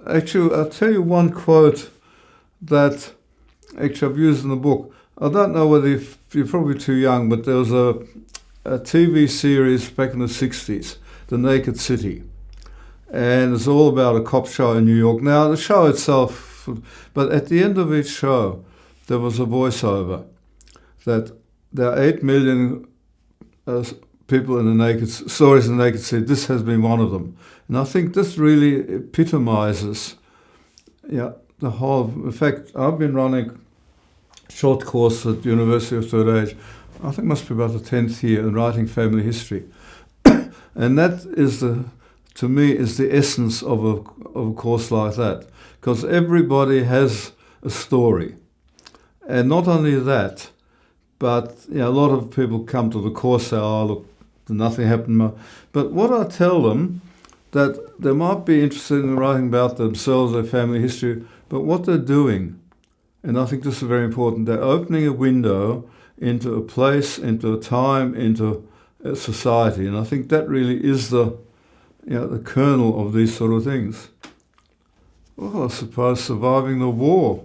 Actually, I'll tell you one quote that actually I've used in the book. I don't know whether you're probably too young, but there was a TV series back in the 60s, The Naked City. And it's all about a cop show in New York. Now, the show itself, but at the end of each show, there was a voiceover that there are 8 million people in stories in the Naked City. This has been one of them. And I think this really epitomizes the whole. In fact, I've been running short course at the University of Third Age. I think it must be about the 10th year in writing family history. And that is to me, is the essence of a course like that. Because everybody has a story. And not only that, but a lot of people come to the course, say, oh, look, nothing happened. But what I tell them, that they might be interested in writing about themselves, their family history, but what they're doing, and I think this is very important, they're opening a window into a place, into a time, into a society. And I think that really is the kernel of these sort of things. Well, I suppose surviving the war.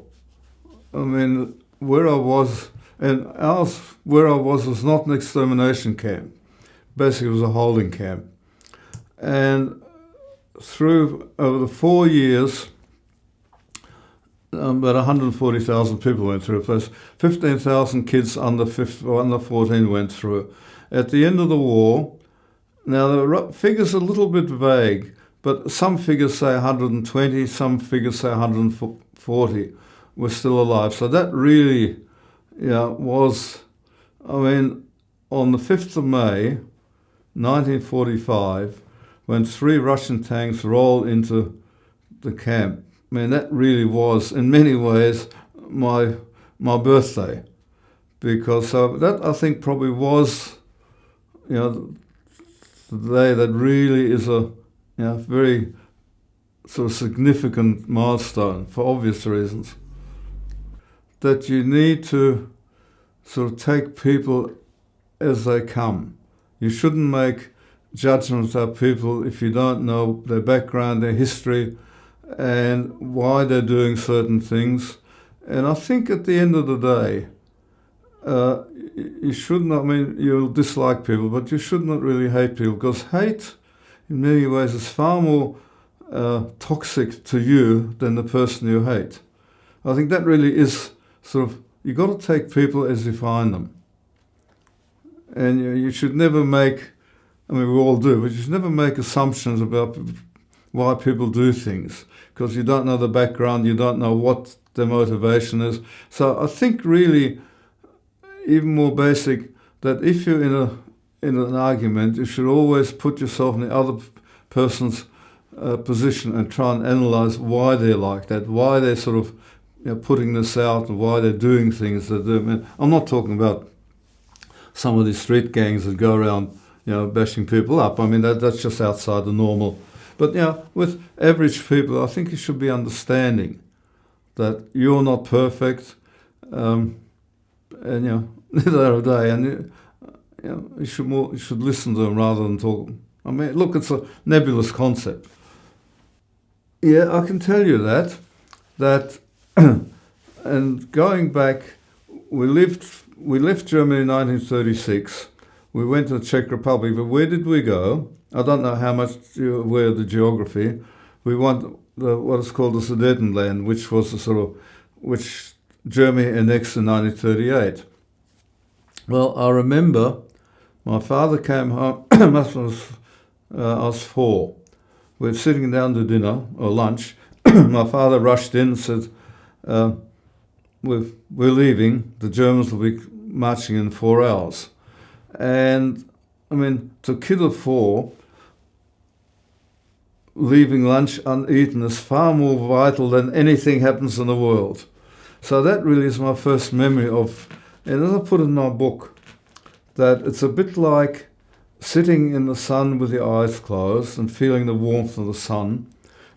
I mean, where I was was not an extermination camp. Basically, it was a holding camp. And over the 4 years, about 140,000 people went through, plus 15,000 kids under 14 went through. At the end of the war, now the figures are a little bit vague, but some figures say 120, some figures say 140 were still alive. So that really was, on the 5th of May, 1945, when 3 Russian tanks rolled into the camp. That really was, in many ways, my birthday, because that I think probably was, the day that really is a very sort of significant milestone for obvious reasons. That you need to sort of take people as they come. You shouldn't make judgments of people if you don't know their background, their history, and why they're doing certain things. And I think at the end of the day, you should not, you'll dislike people, but you should not really hate people, because hate, in many ways, is far more toxic to you than the person you hate. I think that really is sort of, you've got to take people as you find them. And you should never make, we all do, but you should never make assumptions about why people do things, because you don't know the background, you don't know what their motivation is. So I think really, even more basic, that if you're in an argument, you should always put yourself in the other person's position and try and analyze why they're like that, why they're sort of putting this out, and why they're doing things they do. I'm not talking about some of these street gangs that go around, bashing people up. That's just outside the normal. But with average people, I think you should be understanding that you're not perfect, and neither are they, and you should listen to them rather than talk. Look, it's a nebulous concept. Yeah, I can tell you that, and going back, we left Germany in 1936. We went to the Czech Republic, but where did we go? I don't know how much you're aware of the geography. We went what is called the Sudetenland, which was which Germany annexed in 1938. Well, I remember my father came home. I was 4. We were sitting down to dinner or lunch. My father rushed in and said, "We're leaving. The Germans will be marching in 4 hours." And to a kid of 4, leaving lunch uneaten is far more vital than anything happens in the world. So that really is my first memory of, and as I put in my book, that it's a bit like sitting in the sun with your eyes closed and feeling the warmth of the sun,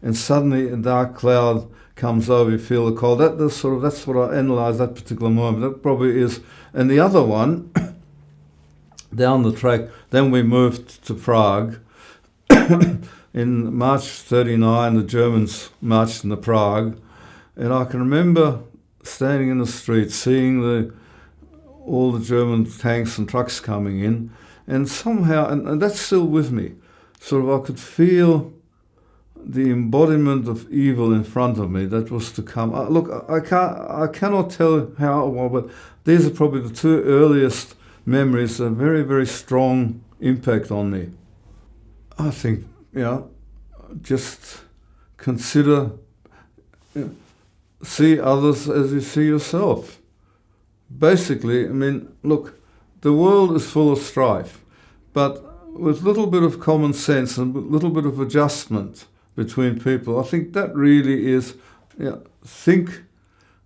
and suddenly a dark cloud comes over, you feel the cold. That's what I analyse that particular moment. That probably is. And the other one, down the track, then we moved to Prague. in March 39, the Germans marched into Prague, and I can remember standing in the street, seeing all the German tanks and trucks coming in, and somehow, and that's still with me, sort of I could feel the embodiment of evil in front of me that was to come. Look, I cannot tell how, well, but these are probably the two earliest memories, a very, very strong impact on me. I think, just consider, see others as you see yourself. Basically, I mean, look, the world is full of strife, but with a little bit of common sense and a little bit of adjustment between people, I think that really is,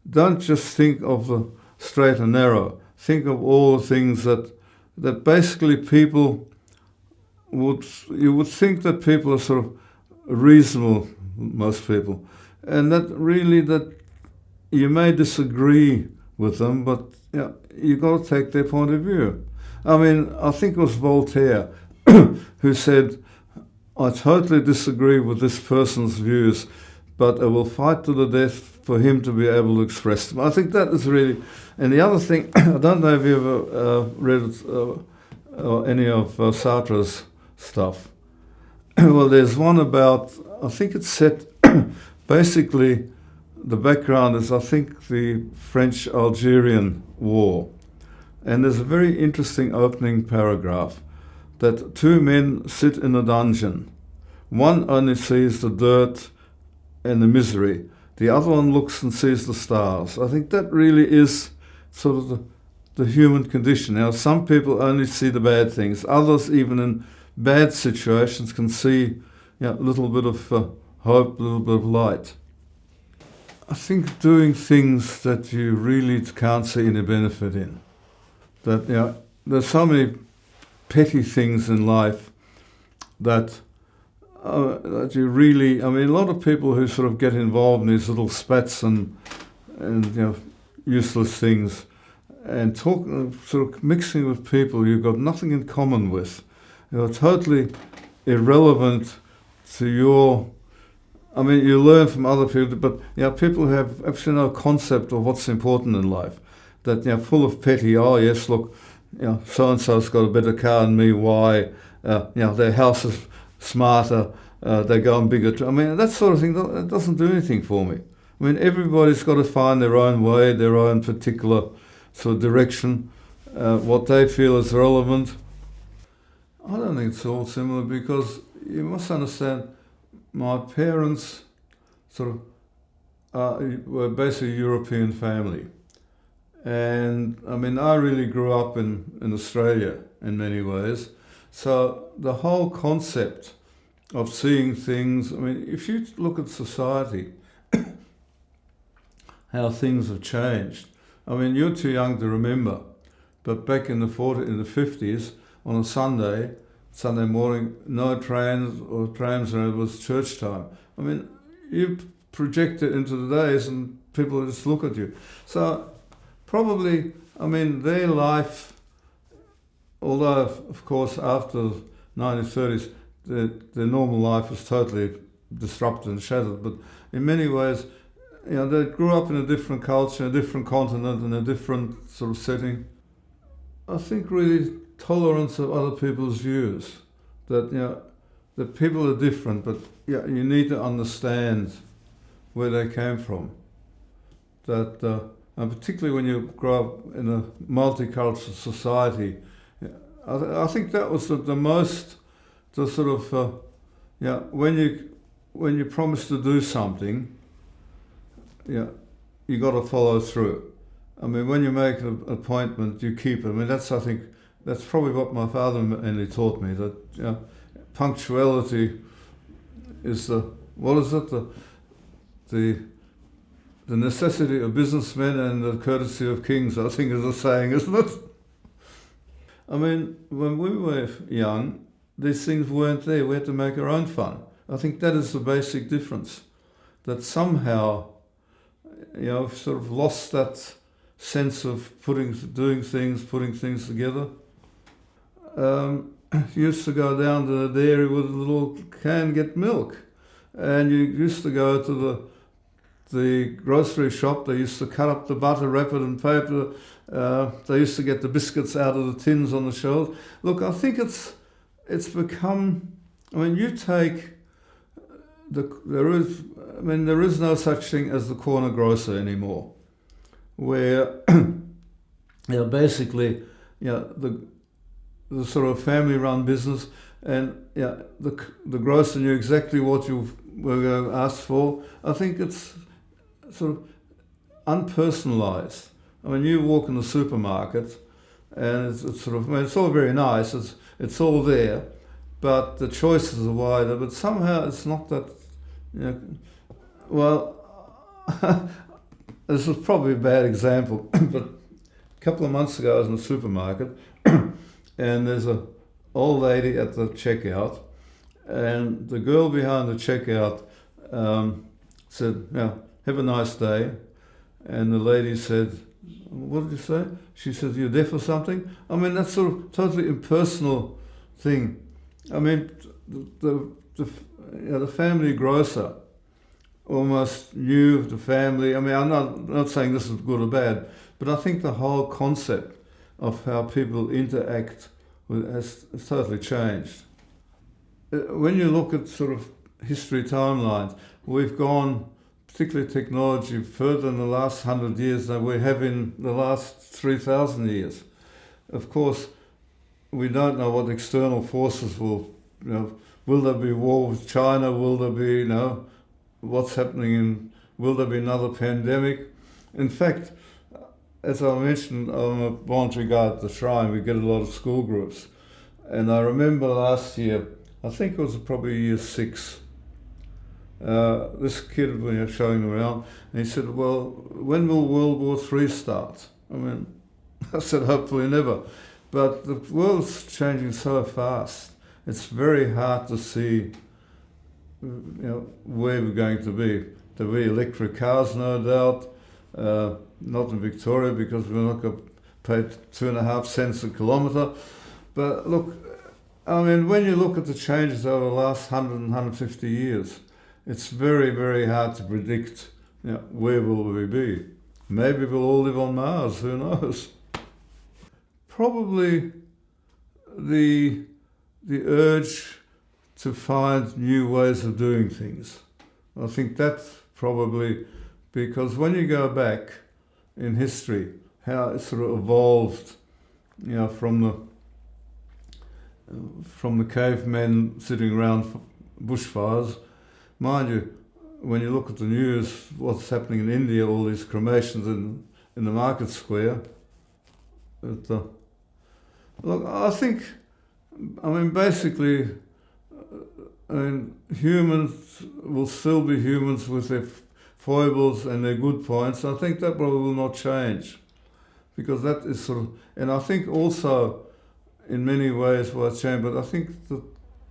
don't just think of the straight and narrow. Think of all the things that basically people you would think that people are sort of reasonable, most people, and that really that you may disagree with them, but you've got to take their point of view. I mean, I think it was Voltaire who said, I totally disagree with this person's views, but I will fight to the death for him to be able to express them. I think that is really... And the other thing, I don't know if you ever read any of Sartre's stuff. Well, there's one about, I think it's set, basically the background is, I think, the French-Algerian War. And there's a very interesting opening paragraph that two men sit in a dungeon. One only sees the dirt and the misery. The other one looks and sees the stars. I think that really is sort of the human condition. Now, some people only see the bad things. Others, even in bad situations, can see a little bit of hope, a little bit of light. I think doing things that you really can't see any benefit in. That there's so many petty things in life that you really, I mean, a lot of people who sort of get involved in these little spats and useless things, and sort of mixing with people you've got nothing in common with, you're totally irrelevant to your. I mean, you learn from other people, but people have absolutely no concept of what's important in life. That full of petty. Oh yes, look, so and so's got a better car than me. Why? Their house is smarter. They're going bigger. I mean, that sort of thing. That doesn't do anything for me. I mean, everybody's got to find their own way, their own particular sort of direction, what they feel is relevant. I don't think it's all similar because you must understand. My parents sort of were basically a European family. And I mean, I really grew up in Australia in many ways. So the whole concept of seeing things, I mean, if you look at society, how things have changed. I mean, you're too young to remember, but back in the 50s, on a Sunday morning, no trains or trams, and it was church time. I mean, you project it into the days and people just look at you. So probably, I mean, their life, although of course after the 1930s, their normal life was totally disrupted and shattered, but in many ways, they grew up in a different culture, a different continent, in a different sort of setting. I think really tolerance of other people's views, that that people are different, but you need to understand where they came from. That and particularly when you grow up in a multicultural society, I think that was the most the sort of when you promise to do something, you got to follow through. I mean, when you make an appointment, you keep it. I mean, I think that's probably what my father mainly taught me, that punctuality is the necessity of businessmen and the courtesy of kings, I think is a saying, isn't it? I mean, when we were young, these things weren't there. We had to make our own fun. I think that is the basic difference, that somehow, sort of lost that sense of putting things together. used to go down to the dairy with a little can, get milk. And you used to go to the grocery shop. They used to cut up the butter, wrap it in paper. They used to get the biscuits out of the tins on the shelves. Look, I think it's become. I mean, you take there is no such thing as the corner grocer anymore, where basically the sort of family-run business, and the grocer knew exactly what you were going to ask for. I think it's sort of unpersonalised. I mean, you walk in the supermarket, and it's sort of, I mean, it's all very nice. It's all there, but the choices are wider. But somehow it's not that. Well, this is probably a bad example, but a couple of months ago I was in the supermarket, and there's an old lady at the checkout, and the girl behind the checkout said, have a nice day. And the lady said, what did you say? She said, you're deaf or something? I mean, that's sort of totally impersonal thing. I mean, the family grocer almost knew the family. I mean, I'm not saying this is good or bad, but I think the whole concept of how people interact has totally changed. When you look at sort of history timelines, we've gone, particularly technology, further in the last 100 years than we have in the last 3,000 years. Of course, we don't know what external forces will there be war with China? Will there be, what's happening will there be another pandemic? In fact, as I mentioned, I'm a voluntary guide at the Shrine. We get a lot of school groups. And I remember last year, I think it was probably year 6, this kid, when you're showing him around, and he said, well, when will World War III start? I mean, I said, hopefully never. But the world's changing so fast. It's very hard to see, where we're going to be. There'll be electric cars, no doubt. Not in Victoria because we're not going to pay 2.5 cents a kilometre. But look, I mean, when you look at the changes over the last 100 and 150 years, it's very, very hard to predict, where will we be. Maybe we'll all live on Mars, who knows? Probably the urge to find new ways of doing things. I think that's probably because when you go back in history, how it sort of evolved, from the cavemen sitting around bushfires. Mind you, when you look at the news, what's happening in India, all these cremations in the market square. Look, I think, basically, humans will still be humans with their foibles and their good points. I think that probably will not change, because that is sort of, and I think also, in many ways, what's changed. But I think that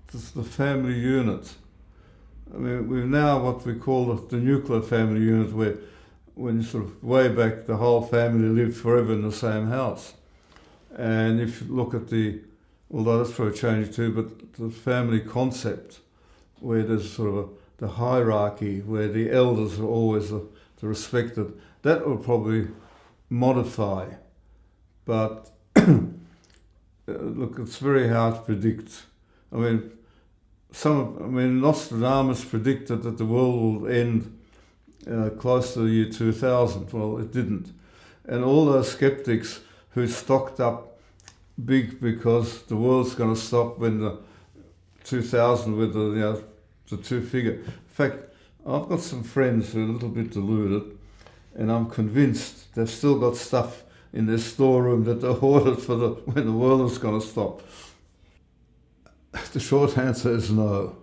the family unit. I mean, we've now what we call the nuclear family unit, where, when you sort of way back, the whole family lived forever in the same house. And if you look at although that's probably changed too, but the family concept, where there's sort of the hierarchy, where the elders are always the respected, that will probably modify. But look, it's very hard to predict. Nostradamus predicted that the world will end close to the year 2000. Well, it didn't. And all those skeptics who stocked up big because the world's going to stop when the 2000 with the two figure. In fact, I've got some friends who are a little bit deluded, and I'm convinced they've still got stuff in their storeroom that they ordered for when the world is going to stop. The short answer is no.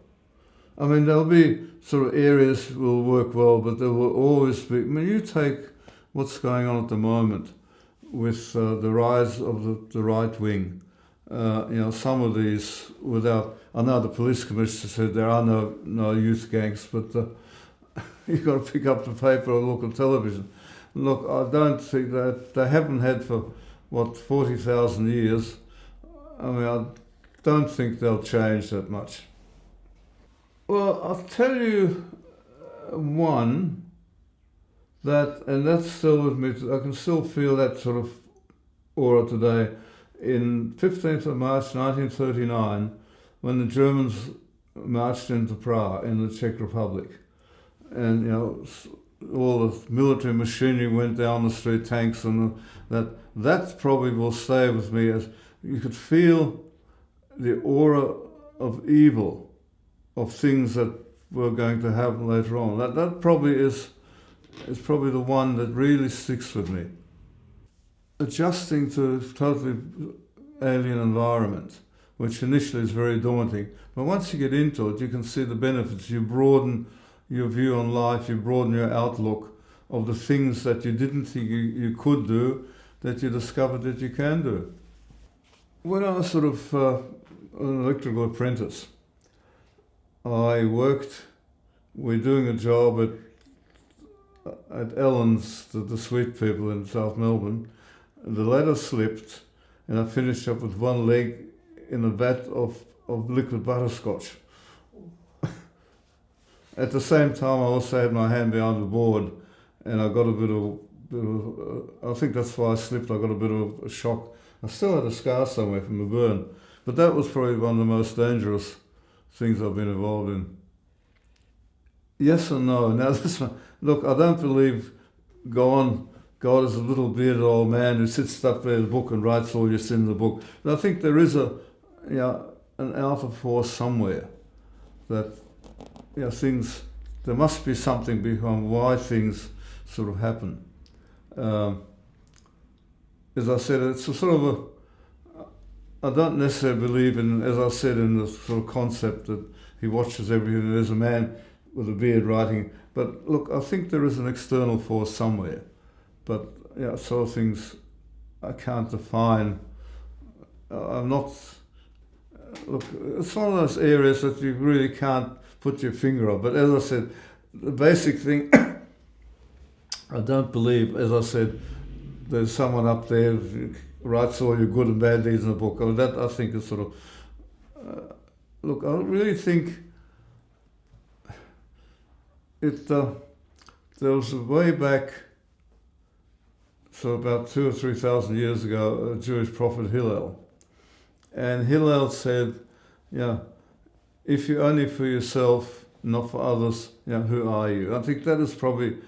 There'll be sort of areas will work well, but there will always be. You take what's going on at the moment with the rise of the right wing. Some of these, I know the police commissioner said there are no youth gangs, but you've got to pick up the paper or look at television. Look, I don't think that they haven't had for 40,000 years. don't think they'll change that much. Well, I'll tell you one and that's still with me. I can still feel that sort of aura today. In 15th of March 1939, when the Germans marched into Prague in the Czech Republic, and all the military machinery went down the street, tanks, and that probably will stay with me, as you could feel the aura of evil, of things that were going to happen later on. That probably is probably the one that really sticks with me. Adjusting to a totally alien environment, which initially is very daunting, but once you get into it, you can see the benefits. You broaden your view on life, you broaden your outlook of the things that you didn't think you could do, that you discovered that you can do. When I was sort of an electrical apprentice, we're doing a job at Ellen's, the sweet people in South Melbourne. The ladder slipped, and I finished up with one leg in a vat of liquid butterscotch. At the same time, I also had my hand behind the board, and I got a bit of I think that's why I slipped. I got a bit of a shock. I still had a scar somewhere from the burn, but that was probably one of the most dangerous things I've been involved in. Yes and no. Now this one, look, I don't believe God is a little bearded old man who sits up there in the book and writes all your sins in the book. But I think there is an outer force somewhere that things. There must be something behind why things sort of happen. As I said, it's a sort of I don't necessarily believe in, as I said, in the sort of concept that he watches everything. There's a man with a beard writing. But look, I think there is an external force somewhere. But sort of things I can't define. I'm not. Look, it's one of those areas that you really can't put your finger on. But as I said, the basic thing, I don't believe, as I said, there's someone up there who writes all your good and bad deeds in a book. I mean, that I think is sort of. Look, I really think there was a way back. So about 2,000 or 3,000 years ago, a Jewish prophet Hillel. And Hillel said, if you're only for yourself, not for others, who are you? I think that is probably,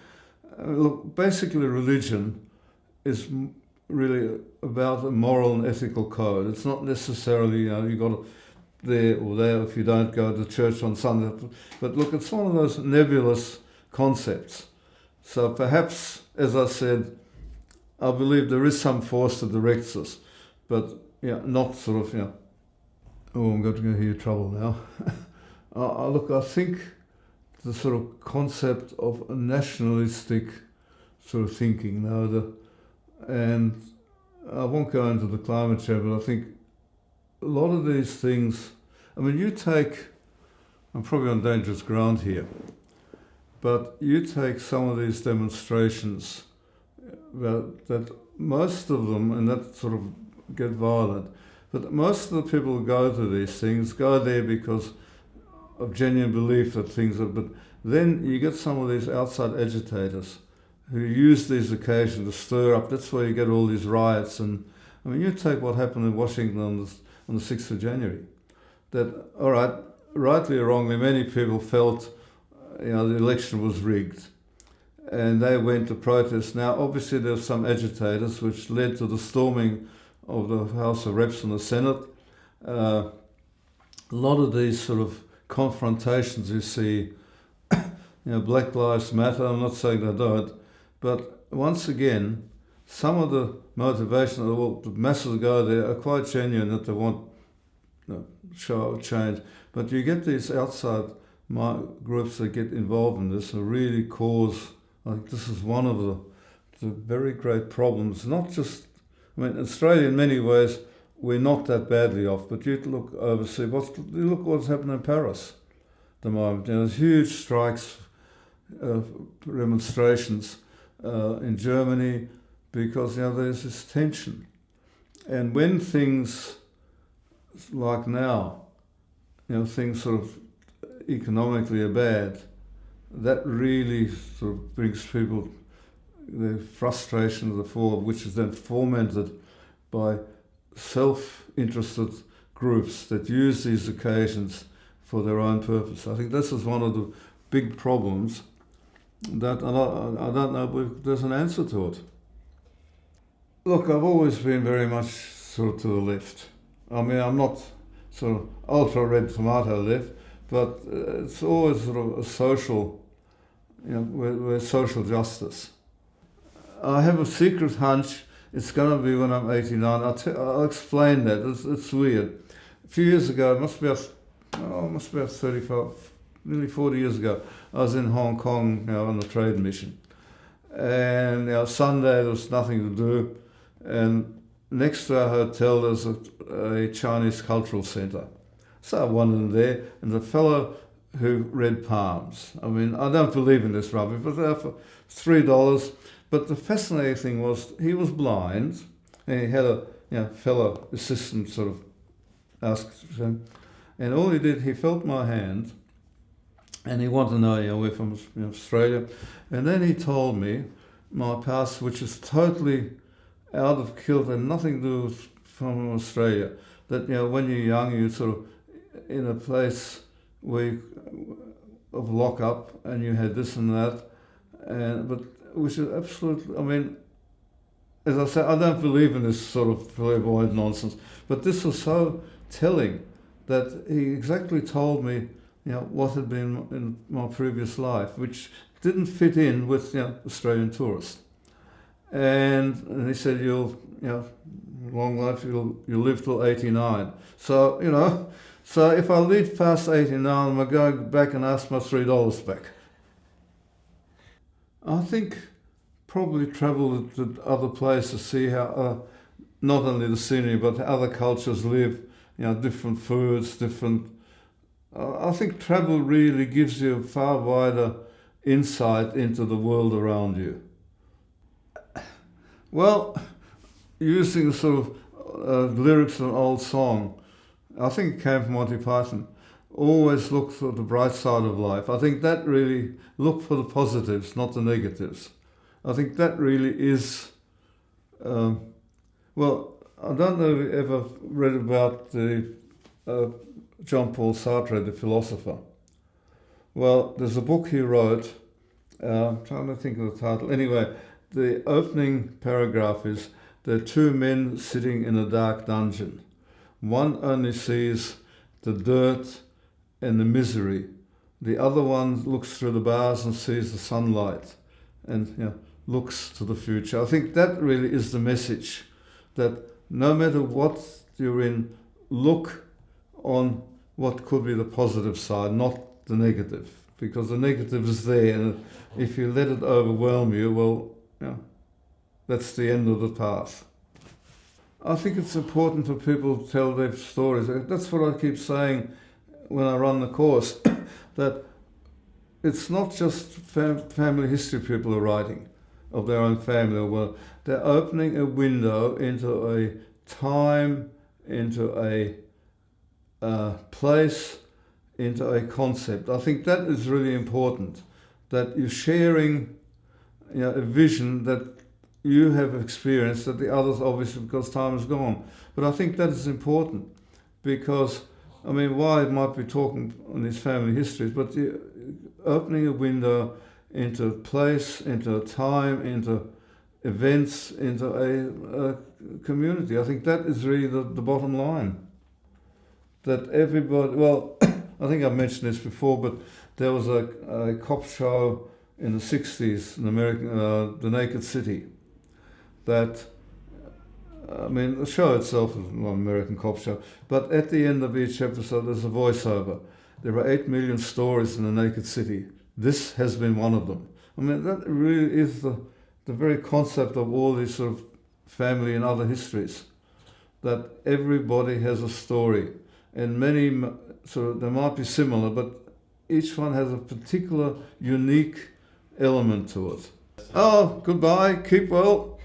look, basically religion is really about a moral and ethical code. It's not necessarily, you got to there or there if you don't go to church on Sunday. But look, it's one of those nebulous concepts. So perhaps, as I said, I believe there is some force that directs us, but not sort of, oh, I'm going to hear trouble now. Look, I think the sort of concept of a nationalistic sort of thinking now, and I won't go into the climate change, but I think a lot of these things, I mean, I'm probably on dangerous ground here, but you take some of these demonstrations that most of them, and that sort of get violent, but most of the people who go to these things go there because of genuine belief that things are, but then you get some of these outside agitators who use these occasions to stir up. That's why you get all these riots. And I mean, you take what happened in Washington on the 6th of January, that, all right, rightly or wrongly, many people felt the election was rigged, and they went to protest. Now, obviously, there were some agitators which led to the storming of the House of Reps and the Senate. A lot of these sort of confrontations you see, Black Lives Matter, I'm not saying they don't, but once again, some of the motivation, the masses go there are quite genuine that they want show change. But you get these outside groups that get involved in this and really cause, I think this is one of the very great problems. Not just, I mean, Australia in many ways, we're not that badly off, but you look overseas, look what's happened in Paris at the moment. There's huge strikes, demonstrations in Germany because there's this tension. And when things like now, things sort of economically are bad, that really sort of brings people the frustration to the fore, which is then fomented by self-interested groups that use these occasions for their own purpose. I think this is one of the big problems that I don't know if there's an answer to it. Look, I've always been very much sort of to the left. I mean, I'm not sort of ultra red tomato left, but it's always sort of a social, we're social justice. I have a secret hunch it's going to be when I'm 89. I'll explain that. It's weird. A few years ago, it must be about 35, nearly 40 years ago, I was in Hong Kong on a trade mission. And Sunday there was nothing to do. And next to our hotel there's a Chinese cultural centre. So I wandered in there, and the fellow who read palms. I mean, I don't believe in this rubbish, but they're for $3. But the fascinating thing was he was blind, and he had a fellow assistant sort of asked him, and all he did, he felt my hand, and he wanted to know, we're from Australia, and then he told me my past, which is totally out of kilter and nothing to do with from Australia. That when you're young, you're sort of in a place of lock up, and you had this and that, but which is absolute. I mean, as I say, I don't believe in this sort of flamboyant nonsense, but this was so telling that he exactly told me, what had been in my previous life, which didn't fit in with Australian tourists. And he said, long life, you'll live till 89. So, so if I live past 89, I'm going to go back and ask my $3 back. I think probably travel to other places, see how not only the scenery, but other cultures live, different foods, different... I think travel really gives you a far wider insight into the world around you. Well, using sort of lyrics of an old song, I think it came from Monty Python. Always look for the bright side of life. I think that really, look for the positives, not the negatives. I think that really is, well, I don't know if you ever read about the Jean-Paul Sartre, the philosopher. Well, there's a book he wrote, I'm trying to think of the title. Anyway, the opening paragraph is, there are two men sitting in a dark dungeon. One only sees the dirt and the misery. The other one looks through the bars and sees the sunlight and looks to the future. I think that really is the message, that no matter what you're in, look on what could be the positive side, not the negative, because the negative is there, and if you let it overwhelm you, well, that's the end of the path. I think it's important for people to tell their stories. That's what I keep saying when I run the course, that it's not just family history people are writing of their own family. Well, they're opening a window into a time, into a place, into a concept. I think that is really important, that you're sharing a vision that you have experienced that the others obviously, because time is gone. But I think that is important, because why it might be talking on these family histories, but opening a window into a place, into a time, into events, into a community. I think that is really the bottom line. That everybody, well, I think I've mentioned this before, but there was a cop show in the 60s in America, The Naked City, that, the show itself is an American cop show, but at the end of each episode there's a voiceover. There are 8 million stories in the Naked City. This has been one of them. That really is the very concept of all these sort of family and other histories, that everybody has a story, and many, they might be similar, but each one has a particular unique element to it. Oh, goodbye, keep well.